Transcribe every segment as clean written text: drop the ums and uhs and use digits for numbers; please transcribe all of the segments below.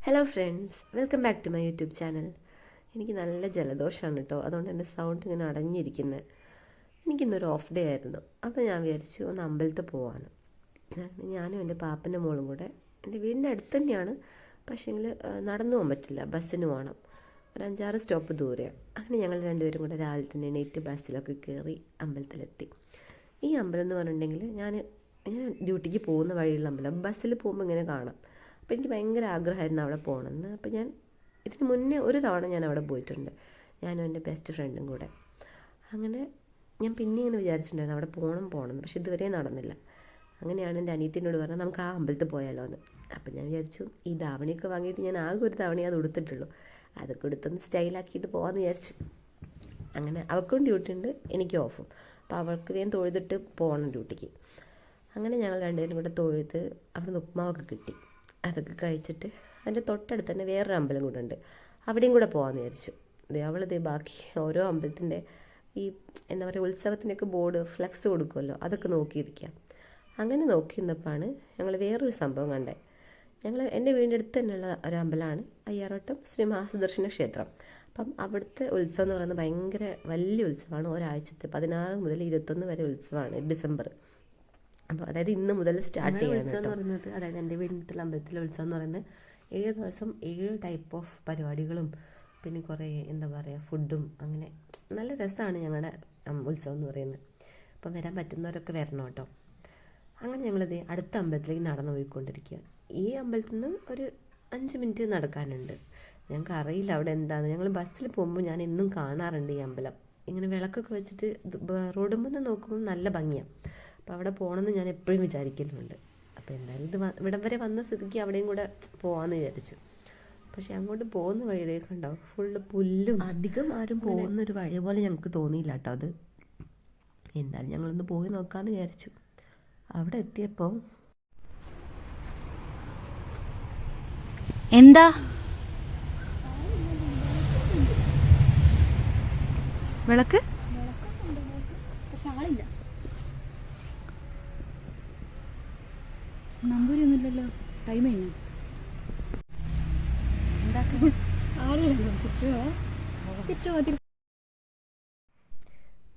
Hello friends, welcome back to my YouTube channel. എനിക്ക് നല്ല ജലദോഷമാണ് കേട്ടോ, അതുകൊണ്ട് എൻ്റെ സൗണ്ട് ഇങ്ങനെ അടഞ്ഞിരിക്കുന്നത്. എനിക്കിന്നൊരു ഓഫ് ഡേ ആയിരുന്നു. അപ്പോൾ ഞാൻ വിചാരിച്ചു ഒന്ന് അമ്പലത്തിൽ പോകാമെന്ന്. ഞാനും എൻ്റെ പാപ്പൻ്റെ മോളും കൂടെ, എൻ്റെ വീടിൻ്റെ അടുത്ത് തന്നെയാണ്, പക്ഷേങ്കിൽ നടന്നു പോകാൻ പറ്റില്ല, ബസ്സിന് പോകണം. ഒരു 5-6 സ്റ്റോപ്പ് ദൂരെയാണ്. അങ്ങനെ ഞങ്ങൾ രണ്ടുപേരും കൂടെ രാവിലെ തന്നെ എണീറ്റ് ബസ്സിലൊക്കെ കയറി അമ്പലത്തിലെത്തി. ഈ അമ്പലം എന്ന് പറഞ്ഞിട്ടുണ്ടെങ്കിൽ ഞാൻ ഡ്യൂട്ടിക്ക് പോകുന്ന വഴിയുള്ള അമ്പലം. ബസ്സിൽ പോകുമ്പോൾ ഇങ്ങനെ കാണാം. അപ്പോൾ എനിക്ക് ഭയങ്കര ആഗ്രഹമായിരുന്നു അവിടെ പോകണമെന്ന്. അപ്പോൾ ഞാൻ ഇതിന് മുന്നേ ഒരു തവണ ഞാൻ അവിടെ പോയിട്ടുണ്ട്, ഞാനും എൻ്റെ ബെസ്റ്റ് ഫ്രണ്ടും കൂടെ. അങ്ങനെ ഞാൻ പിന്നെ ഇങ്ങനെ വിചാരിച്ചിട്ടുണ്ടായിരുന്നു അവിടെ പോകണമെന്ന്, പക്ഷെ ഇതുവരെ നടന്നില്ല. അങ്ങനെയാണ് എൻ്റെ അനിയത്തിനോട് പറഞ്ഞത് നമുക്ക് ആ അമ്പലത്തിൽ പോയാലോ എന്ന്. അപ്പോൾ ഞാൻ വിചാരിച്ചു ഈ ധാവണിയൊക്കെ വാങ്ങിയിട്ട് ഞാൻ ആകെ ഒരു തവണയെ അത് ഉടുത്തിട്ടുള്ളൂ, അതൊക്കെ ഉടുത്തൊന്ന് സ്റ്റൈലാക്കിയിട്ട് പോകാമെന്ന് വിചാരിച്ചു. അങ്ങനെ അവൾക്കും ഡ്യൂട്ടി ഉണ്ട്, എനിക്ക് ഓഫും. അപ്പോൾ അവൾക്ക് വേഗം തൊഴുതിട്ട് പോകണം ഡ്യൂട്ടിക്ക്. അങ്ങനെ ഞങ്ങൾ രണ്ടുപേരും കൂടെ തൊഴുത് അവിടെ നിന്ന് ഉപ്മാവൊക്കെ കിട്ടി. അതൊക്കെ കഴിച്ചിട്ട് അതിൻ്റെ തൊട്ടടുത്ത് തന്നെ വേറൊരു അമ്പലം കൂടെ ഉണ്ട്, അവിടെയും കൂടെ പോകാമെന്ന് വിചാരിച്ചു. അവളിത് ബാക്കി ഓരോ അമ്പലത്തിൻ്റെ ഈ എന്താ പറയുക ഉത്സവത്തിൻ്റെയൊക്കെ ബോർഡ് ഫ്ലെക്സ് കൊടുക്കുമല്ലോ, അതൊക്കെ നോക്കിയിരിക്കുക. അങ്ങനെ നോക്കി നിന്നപ്പോഴാണ് ഞങ്ങൾ വേറൊരു സംഭവം കണ്ടത്. എൻ്റെ വീടിൻ്റെ അടുത്ത് തന്നെയുള്ള ഒരു അമ്പലമാണ് അയ്യാറോട്ടം ശ്രീ മഹാസുദർശന ക്ഷേത്രം. അപ്പം അവിടുത്തെ ഉത്സവം എന്ന് പറയുന്നത് ഭയങ്കര വലിയ ഉത്സവമാണ്. ഒരാഴ്ചത്തെ 16 മുതൽ 21 വരെ ഉത്സവമാണ്, ഡിസംബർ. അപ്പോൾ അതായത് ഇന്ന് മുതൽ സ്റ്റാർട്ട് ചെയ്യുന്ന ഉത്സവം എന്ന് പറയുന്നത്, അതായത് എൻ്റെ വീടിൻ്റെ അമ്പലത്തിലെ ഉത്സവം എന്ന് പറയുന്നത് 7 ദിവസം 7 ടൈപ്പ് ഓഫ് പരിപാടികളും പിന്നെ കുറേ എന്താ പറയുക ഫുഡും, അങ്ങനെ നല്ല രസമാണ് ഞങ്ങളുടെ ഉത്സവം എന്ന് പറയുന്നത്. അപ്പം വരാൻ പറ്റുന്നവരൊക്കെ വരണം കേട്ടോ. അങ്ങനെ ഞങ്ങളിത് അടുത്ത അമ്പലത്തിലേക്ക് നടന്നു പോയിക്കൊണ്ടിരിക്കുക. ഈ അമ്പലത്തിൽ നിന്ന് ഒരു 5 മിനിറ്റ് നടക്കാനുണ്ട്. ഞങ്ങൾക്ക് അറിയില്ല അവിടെ എന്താണെന്ന്. ഞങ്ങൾ ബസ്സിൽ പോകുമ്പോൾ ഞാൻ എന്നും കാണാറുണ്ട് ഈ അമ്പലം. ഇങ്ങനെ വിളക്കൊക്കെ വെച്ചിട്ട് റോഡുമ്പോൾ നിന്ന് നോക്കുമ്പോൾ നല്ല ഭംഗിയാണ്. അപ്പോൾ അവിടെ പോകണമെന്ന് ഞാൻ എപ്പോഴും വിചാരിക്കലുണ്ട്. അപ്പോൾ എന്തായാലും ഇവിടം വരെ വന്ന സ്ഥിതിക്ക് അവിടെയും കൂടെ പോകാമെന്ന് വിചാരിച്ചു. പക്ഷെ അങ്ങോട്ട് പോകുന്ന വഴിയിലേക്ക് ഉണ്ടാവും ഫുള്ള് പുല്ലും, അധികം ആരും പോകുന്നൊരു വഴി പോലെ ഞങ്ങൾക്ക് തോന്നിയില്ല കേട്ടോ അത്. എന്തായാലും ഞങ്ങളൊന്ന് പോയി നോക്കാമെന്ന് വിചാരിച്ചു. അവിടെ എത്തിയപ്പോൾ എന്താ വിളക്ക് നമ്പൂരിയൊന്നുമില്ലല്ലോ, ടൈം കഴിഞ്ഞു.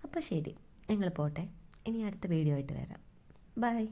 അപ്പോൾ ശരി, ഞങ്ങൾ പോട്ടെ. ഇനി അടുത്ത വീഡിയോ ആയിട്ട് വരാം. ബൈ.